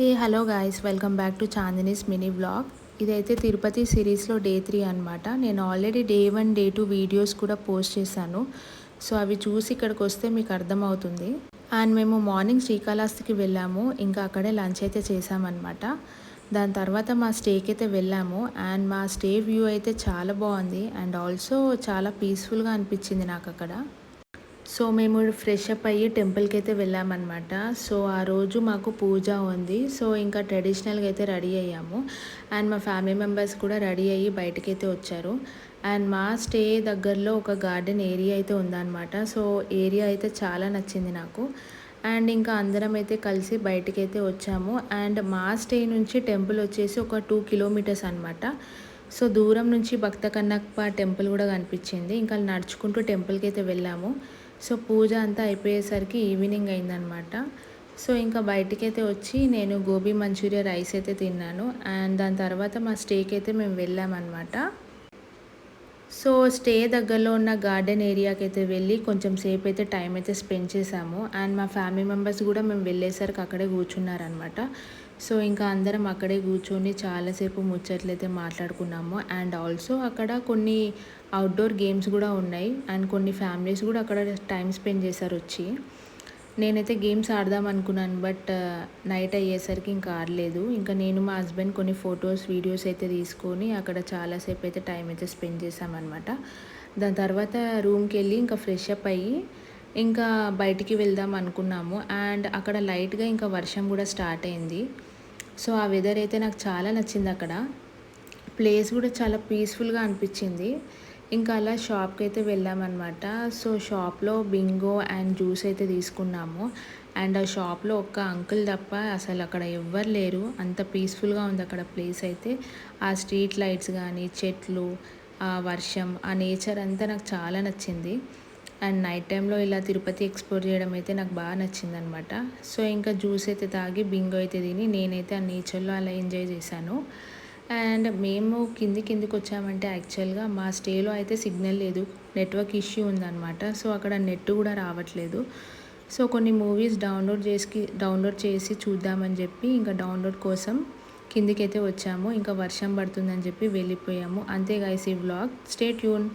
Hey hello guys, welcome back to Chandini's mini vlog. ఇదైతే తిరుపతి సిరీస్లో day 3 అనమాట. నేను ఆల్రెడీ డే 1 డే 2 వీడియోస్ కూడా పోస్ట్ చేశాను. సో అవి చూసి ఇక్కడికి వస్తే మీకు అర్థమవుతుంది. అండ్ మేము మార్నింగ్ శ్రీకాళహస్తికి వెళ్ళాము. ఇంకా అక్కడే లంచ్ అయితే చేసామన్నమాట. దాని తర్వాత మా స్టేకి అయితే వెళ్ళాము. అండ్ మా స్టే వ్యూ అయితే చాలా బాగుంది. అండ్ ఆల్సో చాలా పీస్ఫుల్గా అనిపించింది నాకు అక్కడ. సో మేము ఫ్రెష్ అప్ అయ్యి టెంపుల్కి అయితే వెళ్ళామన్నమాట. సో ఆ రోజు మాకు పూజ ఉంది. సో ఇంకా ట్రెడిషనల్గా అయితే రెడీ అయ్యాము. అండ్ మా ఫ్యామిలీ మెంబర్స్ కూడా రెడీ అయ్యి బయటకైతే వచ్చారు. అండ్ మా స్టే దగ్గరలో ఒక గార్డెన్ ఏరియా అయితే ఉందన్నమాట. సో ఏరియా అయితే చాలా నచ్చింది నాకు. అండ్ ఇంకా అందరం అయితే కలిసి బయటకైతే వచ్చాము. అండ్ మా స్టే నుంచి టెంపుల్ వచ్చేసి ఒక 2 కిలోమీటర్స్ అనమాట. సో దూరం నుంచి భక్త కన్నప్ప టెంపుల్ కూడా కనిపించింది. ఇంకా నడుచుకుంటూ టెంపుల్కి అయితే వెళ్ళాము. సో పూజ అంతా అయిపోయేసరికి ఈవినింగ్ అయిందనమాట. సో ఇంకా బయటికైతే వచ్చి నేను గోబీ మంచూరియా రైస్ అయితే తిన్నాను. అండ్ దాని తర్వాత మా స్టేకి అయితే మేము వెళ్ళామన్నమాట. సో స్టే దగ్గరలో ఉన్న గార్డెన్ ఏరియాకి అయితే వెళ్ళి కొంచెం సేపు అయితే టైం అయితే స్పెండ్ చేసాము. అండ్ మా ఫ్యామిలీ మెంబర్స్ కూడా మేము వెళ్ళేసరికి అక్కడే కూర్చున్నారనమాట. సో ఇంకా అందరం అక్కడే కూర్చొని చాలాసేపు ముచ్చట్లు అయితే మాట్లాడుకున్నాము. అండ్ ఆల్సో అక్కడ కొన్ని అవుట్డోర్ గేమ్స్ కూడా ఉన్నాయి. అండ్ కొన్ని ఫ్యామిలీస్ కూడా అక్కడ టైం స్పెండ్ చేశారు వచ్చి. నేనైతే గేమ్స్ ఆడదాం అనుకున్నాను, బట్ నైట్ అయ్యేసరికి ఇంకా ఆడలేదు. ఇంకా నేను మా హస్బెండ్ కొన్ని ఫొటోస్ వీడియోస్ అయితే తీసుకొని అక్కడ చాలాసేపు అయితే టైం అయితే స్పెండ్ చేసామన్నమాట. దాని తర్వాత రూమ్కి వెళ్ళి ఇంకా ఫ్రెష్ అప్ అయ్యి ఇంకా బయటికి వెళ్దాం అనుకున్నాము. అండ్ అక్కడ లైట్గా ఇంకా వర్షం కూడా స్టార్ట్ అయింది. సో ఆ వెదర్ అయితే నాకు చాలా నచ్చింది. అక్కడ ప్లేస్ కూడా చాలా పీస్ఫుల్గా అనిపించింది. ఇంకా అలా షాప్కి అయితే వెళ్ళామన్నమాట. సో షాప్లో బింగో అండ్ జ్యూస్ అయితే తీసుకున్నాము. అండ్ ఆ షాప్లో ఒక్క అంకుల్ తప్ప అసలు అక్కడ ఎవ్వరు లేరు. అంత పీస్ఫుల్గా ఉంది అక్కడ ప్లేస్ అయితే. ఆ స్ట్రీట్ లైట్స్ కానీ, చెట్లు, ఆ వర్షం, ఆ నేచర్ అంతా నాకు చాలా నచ్చింది. అండ్ నైట్ టైంలో ఇలా తిరుపతి ఎక్స్ప్లోర్ చేయడం అయితే నాకు బాగా నచ్చింది అనమాట. సో ఇంకా జ్యూస్ అయితే తాగి బింగో అయితే తిని నేనైతే ఆ నేచర్లో అలా ఎంజాయ్ చేశాను. అండ్ మేము కిందికి వచ్చామంటే యాక్చువల్గా మా స్టేలో అయితే సిగ్నల్ లేదు, నెట్వర్క్ ఇష్యూ ఉందన్నమాట. సో అక్కడ నెట్ కూడా రావట్లేదు. సో కొన్ని మూవీస్ డౌన్లోడ్ చేసి చూద్దామని చెప్పి ఇంకా డౌన్లోడ్ కోసం కిందికైతే వచ్చాము. ఇంకా వర్షం పడుతుందని చెప్పి వెళ్ళిపోయాము. అంతే గైస్ ఈ వ్లాగ్. Stay tune.